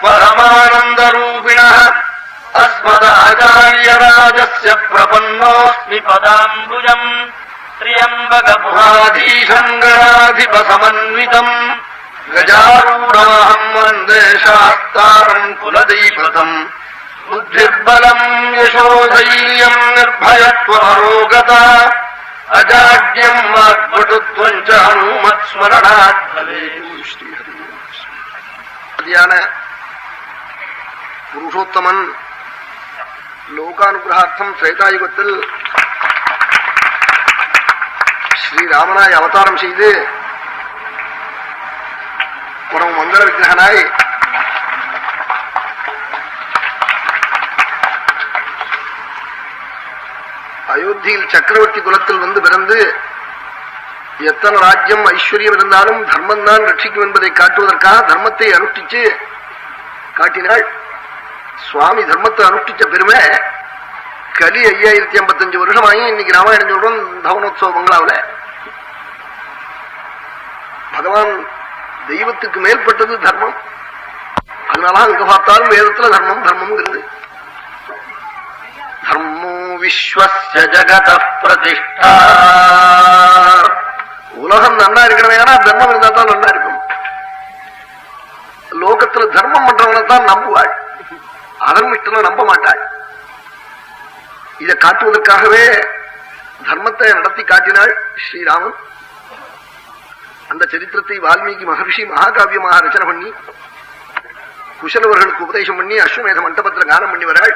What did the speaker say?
பரமானந்தரூபிணः அஸ்மதாச்சார்யராஜஸ்ய பிரபன்னோஸ்மி பதாம்புஜம் त्र्यम्बकमुहाधीशम् गणाधिपसमन्वितम् गजारूढमहम् वन्दे शास्तारम् कुलदैवतम् बुद्धिर्बलम् यशोधैर्यम् निर्भयत्वमरोगता अजाड्यम् वाग्पटुत्वम् च हनुमत्स्मरणात् पुरुषोत्तमन् लोकानुग्रहार्थम् त्रेतायुगत्तिल ஸ்ரீராமனாய் அவதாரம் செய்து பரம மங்கள விக்கிரகனாய் அயோத்தியில் சக்கரவர்த்தி குலத்தில் வந்து பிறந்து எத்தனை ராஜ்யம் ஐஸ்வர்யம் இருந்தாலும் தர்மம் தான் ரட்சிக்கும் என்பதை காட்டுவதற்காக தர்மத்தை அனுஷ்டிச்சு காட்டினாள். சுவாமி தர்மத்தை அனுஷ்டிச்ச பெருமை கலி 5055 வருஷமாயி இன்னைக்கு ராமாயணம் சொல்றோம் தவனோத்சவ பங்களாவில். பகவான் தெய்வத்துக்கு மேற்பட்டது தர்மம். அதனால அங்க பார்த்தாலும் வேதத்துல தர்மம் தர்மம்ங்கிறது. தர்மோ விஸ்வஸ்ய ஜகத பிரதிஷ்டா. உலகம் நன்னா இருக்கணும், ஏன்னா தர்மம் இருந்தா தான் நன்னா இருக்கும். லோகத்துல தர்மம் பண்றவனை தான் நம்புவாள், அதர்மிஷ்டனை நம்ப மாட்டாள். இதை காட்டுவதற்காகவே தர்மத்தை நடத்தி காட்டினாள் ஸ்ரீராமன். அந்த சரித்திரத்தை வால்மீகி மகர்ஷி மகாகாவியமாக ரச்சனை பண்ணி குசலவர்களுக்கு உபதேசம் பண்ணி அஸ்வமேத மண்டபத்தில் கானம் பண்ணி வராள்.